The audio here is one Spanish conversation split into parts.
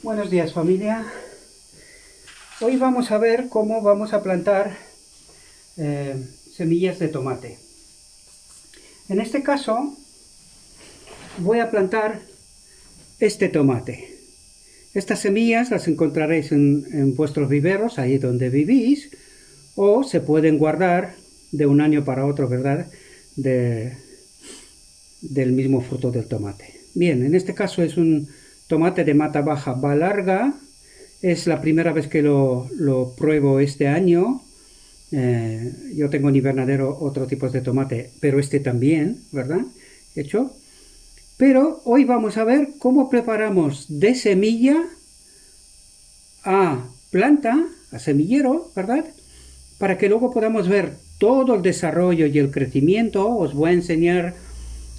Buenos días, familia. Hoy vamos a ver cómo vamos a plantar semillas de tomate. En este caso voy a plantar este tomate. Estas semillas las encontraréis en vuestros viveros, ahí donde vivís, o se pueden guardar de un año para otro, ¿verdad? Del mismo fruto del tomate. Bien, en este caso es un tomate de mata baja va larga. Es la primera vez que lo pruebo este año. Yo tengo en invernadero otro tipo de tomate, pero este también, ¿verdad? Hecho. Pero hoy vamos a ver cómo preparamos de semilla a planta, a semillero, ¿verdad? Para que luego podamos ver todo el desarrollo y el crecimiento. Os voy a enseñar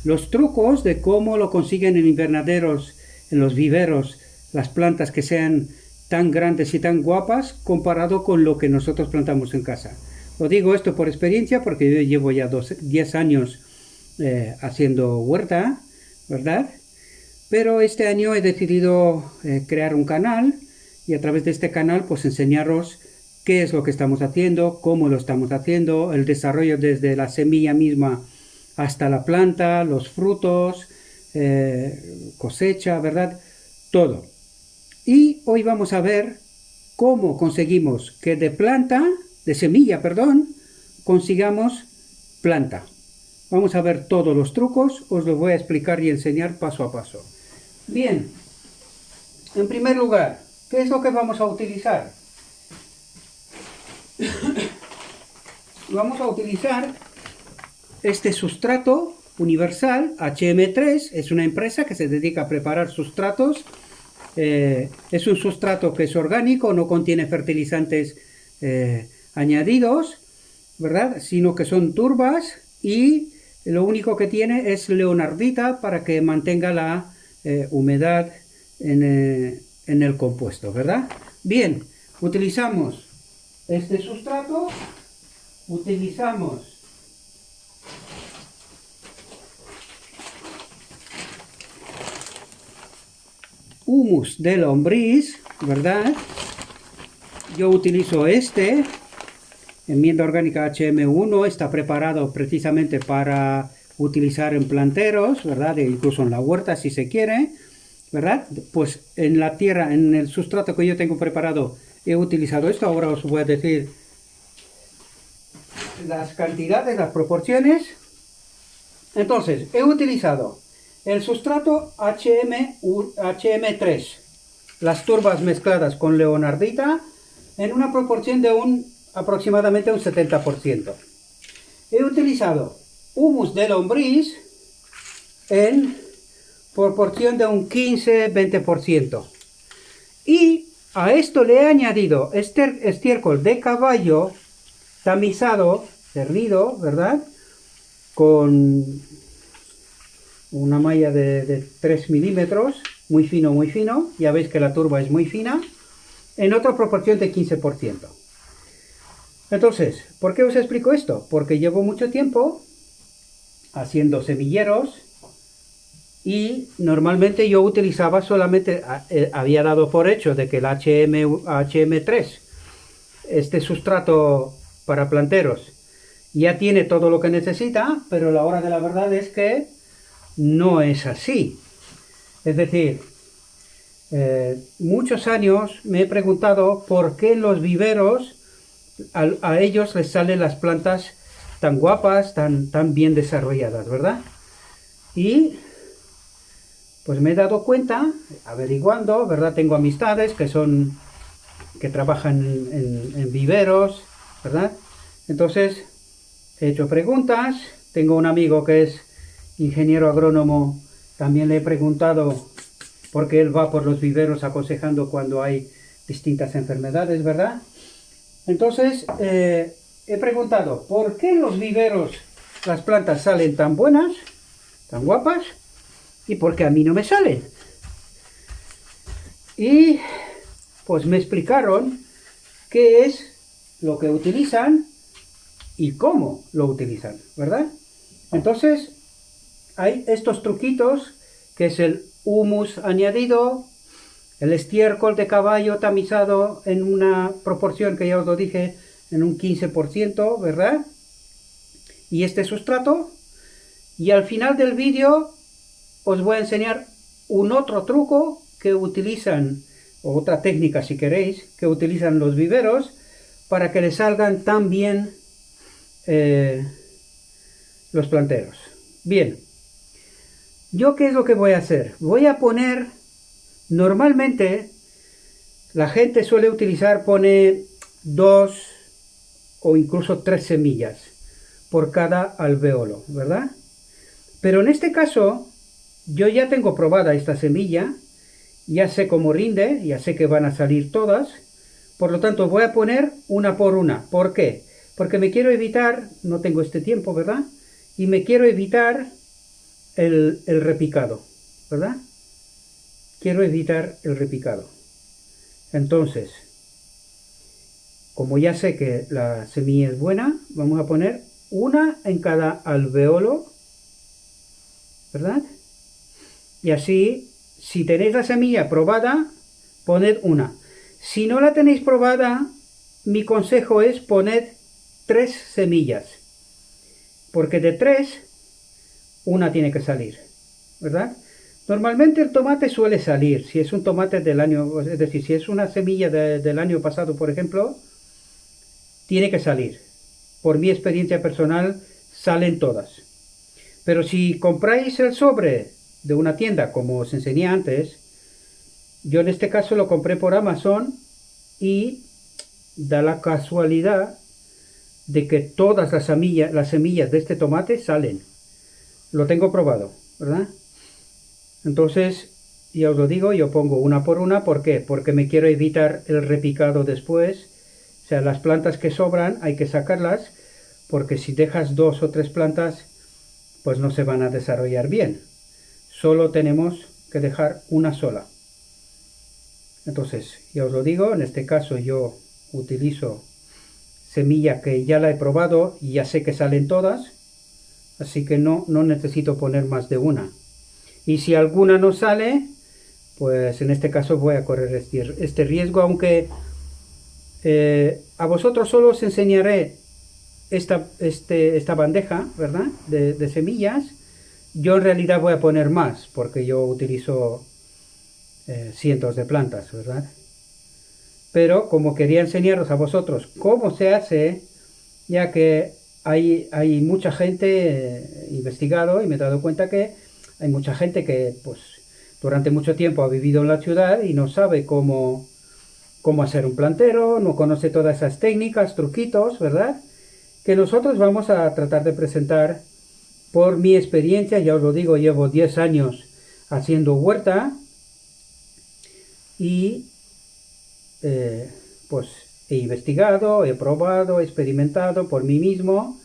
los trucos de cómo lo consiguen en invernaderos, en los viveros, las plantas que sean tan grandes y tan guapas comparado con lo que nosotros plantamos en casa. Lo digo esto por experiencia porque yo llevo ya 10 años haciendo huerta, ¿verdad? Pero este año he decidido crear un canal y a través de este canal pues enseñaros qué es lo que estamos haciendo, cómo lo estamos haciendo, el desarrollo desde la semilla misma hasta la planta, los frutos, cosecha, ¿verdad? Todo. Y hoy vamos a ver cómo conseguimos que de semilla, perdón, consigamos planta. Vamos a ver todos los trucos, os los voy a explicar y enseñar paso a paso. Bien, en primer lugar, ¿qué es lo que vamos a utilizar? Vamos a utilizar este sustrato universal HM3, es una empresa que se dedica a preparar sustratos. Es un sustrato que es orgánico, no contiene fertilizantes añadidos, ¿verdad? Sino que son turbas y lo único que tiene es leonardita para que mantenga la humedad en el compuesto, ¿verdad? Bien, utilizamos este sustrato, utilizamos humus de lombriz, ¿verdad? Yo utilizo este, enmienda orgánica HM1, está preparado precisamente para utilizar en planteros, ¿verdad? E incluso en la huerta si se quiere, ¿verdad? Pues en la tierra, en el sustrato que yo tengo preparado, he utilizado esto. Ahora os voy a decir las cantidades, las proporciones. Entonces, he utilizado el sustrato HM3, las turbas mezcladas con leonardita, en una proporción de aproximadamente un 70%. He utilizado humus de lombriz en proporción de un 15-20%. Y a esto le he añadido estiércol de caballo tamizado, cernido, ¿verdad? Con una malla de 3 milímetros, muy fino, ya veis que la turba es muy fina, en otra proporción de 15%. Entonces, ¿por qué os explico esto? Porque llevo mucho tiempo haciendo semilleros y normalmente yo utilizaba solamente, había dado por hecho de que el HM3, este sustrato para planteros, ya tiene todo lo que necesita, pero la hora de la verdad es que no es así. Es decir, muchos años me he preguntado por qué en los viveros a ellos les salen las plantas tan guapas, tan bien desarrolladas, ¿verdad? Y pues me he dado cuenta, averiguando, ¿verdad? Tengo amistades que trabajan en viveros, ¿verdad? Entonces he hecho preguntas. Tengo un amigo que es ingeniero agrónomo, también le he preguntado porque él va por los viveros aconsejando cuando hay distintas enfermedades, ¿verdad? Entonces he preguntado ¿por qué en los viveros las plantas salen tan buenas, tan guapas, y por qué a mí no me salen? Y pues me explicaron qué es lo que utilizan y cómo lo utilizan, ¿verdad? Entonces hay estos truquitos, que es el humus añadido, el estiércol de caballo tamizado en una proporción que ya os lo dije, en un 15%, ¿verdad? Y este sustrato. Y al final del vídeo os voy a enseñar un otro truco que utilizan, o otra técnica si queréis, que utilizan los viveros para que les salgan tan bien los planteros. Bien, ¿yo qué es lo que voy a hacer? Voy a poner, normalmente la gente suele utilizar, pone 2 o incluso 3 semillas por cada alvéolo, ¿verdad? Pero en este caso, yo ya tengo probada esta semilla, ya sé cómo rinde, ya sé que van a salir todas, por lo tanto voy a poner una por una. ¿Por qué? Porque me quiero evitar, no tengo este tiempo, ¿verdad? Y me quiero evitar el repicado, ¿verdad? Quiero evitar el repicado. Entonces, como ya sé que la semilla es buena, vamos a poner una en cada alvéolo, ¿verdad? Y así, si tenéis la semilla probada, poned una. Si no la tenéis probada, mi consejo es poned 3 semillas. Porque de 3, una tiene que salir, ¿verdad? Normalmente el tomate suele salir, si es un tomate del año, es decir, si es una semilla del año pasado, por ejemplo, tiene que salir. Por mi experiencia personal, salen todas. Pero si compráis el sobre de una tienda, como os enseñé antes, yo en este caso lo compré por Amazon y da la casualidad de que todas las semillas de este tomate salen. Lo tengo probado, ¿verdad? Entonces, ya os lo digo, yo pongo una por una. ¿Por qué? Porque me quiero evitar el repicado después. O sea, las plantas que sobran hay que sacarlas, porque si dejas 2 o 3 plantas, pues no se van a desarrollar bien. Solo tenemos que dejar una sola. Entonces, ya os lo digo, en este caso yo utilizo semilla que ya la he probado y ya sé que salen todas, así que no necesito poner más de una. Y si alguna no sale, pues en este caso voy a correr este riesgo, aunque a vosotros solo os enseñaré esta bandeja, ¿verdad? De semillas. Yo en realidad voy a poner más, porque yo utilizo cientos de plantas, ¿verdad? Pero como quería enseñaros a vosotros cómo se hace, ya que hay mucha gente investigado y me he dado cuenta que hay mucha gente que pues durante mucho tiempo ha vivido en la ciudad y no sabe cómo hacer un plantero, no conoce todas esas técnicas, truquitos, ¿verdad? Que nosotros vamos a tratar de presentar por mi experiencia. Ya os lo digo, llevo 10 años haciendo huerta y pues he investigado, he probado, he experimentado por mí mismo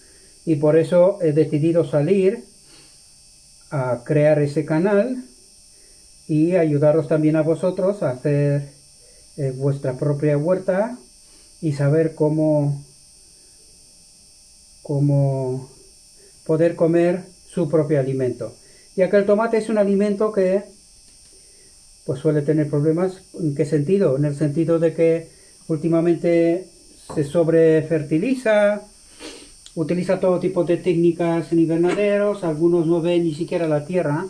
y por eso he decidido salir a crear ese canal y ayudaros también a vosotros a hacer vuestra propia huerta y saber cómo poder comer su propio alimento, ya que el tomate es un alimento que pues suele tener problemas. ¿En qué sentido? En el sentido de que últimamente se sobrefertiliza, utiliza todo tipo de técnicas en invernaderos, algunos no ven ni siquiera la tierra,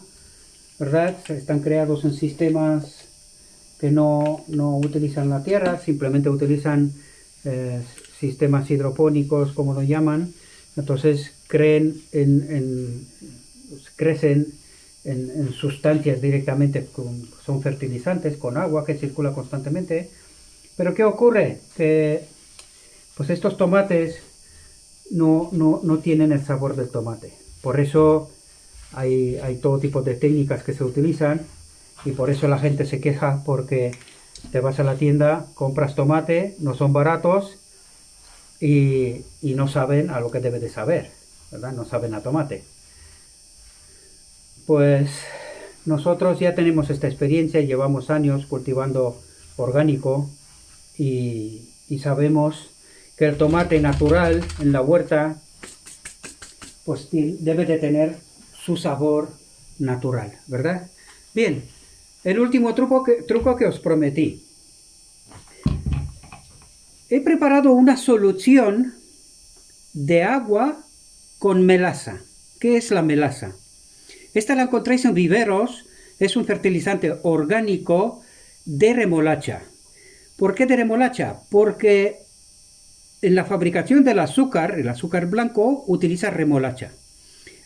¿verdad? Están creados en sistemas que no utilizan la tierra, simplemente utilizan sistemas hidropónicos, como lo llaman. Entonces crecen en sustancias directamente, son fertilizantes con agua que circula constantemente. Pero ¿qué ocurre? Que pues estos tomates no tienen el sabor del tomate. Por eso hay todo tipo de técnicas que se utilizan y por eso la gente se queja, porque te vas a la tienda, compras tomate, no son baratos y no saben a lo que debe de saber, ¿verdad? No saben a tomate. Pues nosotros ya tenemos esta experiencia, llevamos años cultivando orgánico y sabemos que el tomate natural en la huerta pues debe de tener su sabor natural, ¿verdad? Bien, el último truco que os prometí. He preparado una solución de agua con melaza. ¿Qué es la melaza? Esta la encontráis en viveros, es un fertilizante orgánico de remolacha. ¿Por qué de remolacha? Porque en la fabricación del azúcar, el azúcar blanco, utiliza remolacha.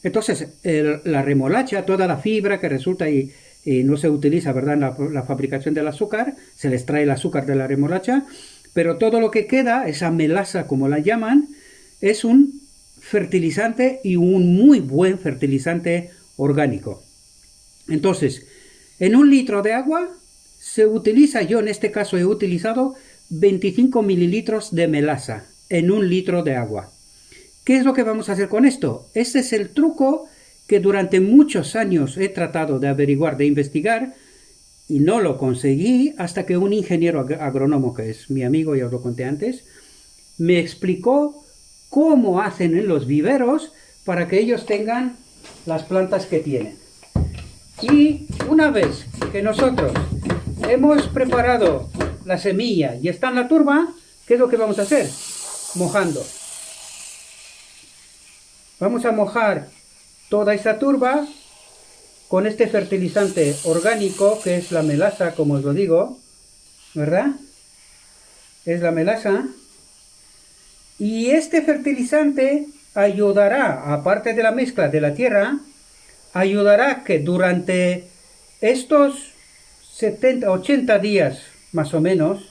Entonces, la remolacha, toda la fibra que resulta y no se utiliza, ¿verdad?, en la fabricación del azúcar, se les trae el azúcar de la remolacha, pero todo lo que queda, esa melaza como la llaman, es un fertilizante y un muy buen fertilizante orgánico. Entonces, en 1 litro de agua se utiliza, yo en este caso he utilizado 25 mililitros de melaza en 1 litro de agua. ¿Qué es lo que vamos a hacer con esto? Este es el truco que durante muchos años he tratado de averiguar, de investigar, y no lo conseguí hasta que un ingeniero agrónomo, que es mi amigo, ya os lo conté antes, me explicó cómo hacen en los viveros para que ellos tengan las plantas que tienen. Y una vez que nosotros hemos preparado la semilla y está en la turba, ¿qué es lo que vamos a hacer? Mojando. Vamos a mojar toda esa turba con este fertilizante orgánico que es la melaza, como os lo digo, ¿verdad? Es la melaza. Y este fertilizante ayudará, aparte de la mezcla de la tierra, ayudará que durante estos 80 días más o menos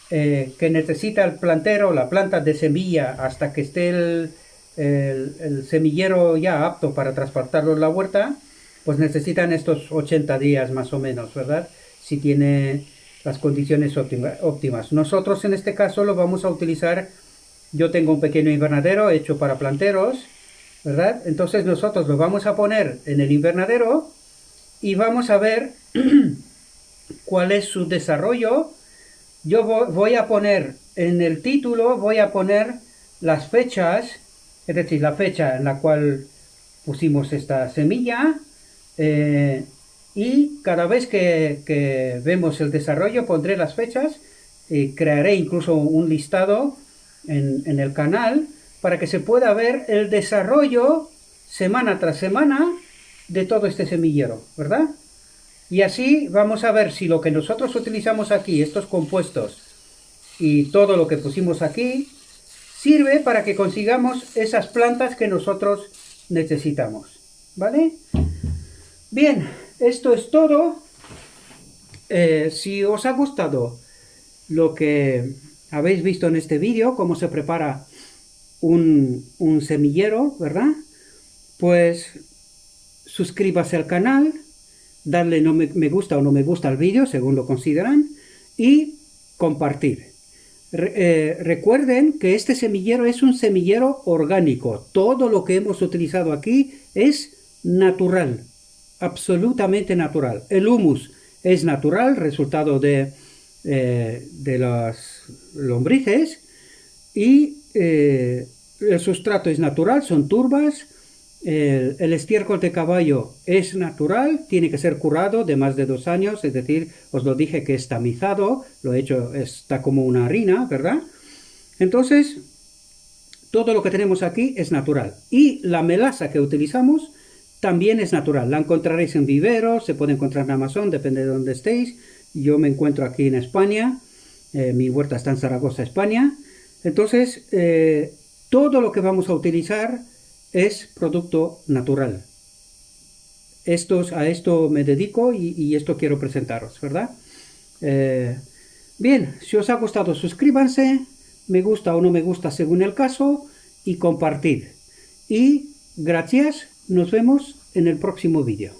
que necesita el plantero, la planta de semilla, hasta que esté el semillero ya apto para transportarlo a la huerta, pues necesitan estos 80 días más o menos, ¿verdad? Si tiene las condiciones óptimas. Nosotros en este caso lo vamos a utilizar, yo tengo un pequeño invernadero hecho para planteros, ¿verdad? Entonces nosotros lo vamos a poner en el invernadero y vamos a ver cuál es su desarrollo. Yo voy a poner en el título, voy a poner las fechas, es decir, la fecha en la cual pusimos esta semilla, y cada vez que vemos el desarrollo pondré las fechas y crearé incluso un listado en el canal para que se pueda ver el desarrollo semana tras semana de todo este semillero, ¿verdad? Y así vamos a ver si lo que nosotros utilizamos aquí, estos compuestos y todo lo que pusimos aquí, sirve para que consigamos esas plantas que nosotros necesitamos, ¿vale? Bien, esto es todo. Si os ha gustado lo que habéis visto en este vídeo, cómo se prepara un semillero, ¿verdad? Pues suscríbase al canal, darle me gusta o no me gusta al vídeo, según lo consideran, y compartir. Recuerden que este semillero es un semillero orgánico. Todo lo que hemos utilizado aquí es natural, absolutamente natural. El humus es natural, resultado de las lombrices, y el sustrato es natural, son turbas. El estiércol de caballo es natural, tiene que ser curado de más de 2 años, es decir, os lo dije que es tamizado, lo he hecho, está como una harina, ¿verdad? Entonces, todo lo que tenemos aquí es natural. Y la melaza que utilizamos también es natural. La encontraréis en viveros, se puede encontrar en Amazon, depende de donde estéis. Yo me encuentro aquí en España, mi huerta está en Zaragoza, España. Entonces, todo lo que vamos a utilizar es producto natural. A esto me dedico y esto quiero presentaros, ¿verdad? Bien, si os ha gustado, suscríbanse, me gusta o no me gusta según el caso, y compartid. Y gracias, nos vemos en el próximo vídeo.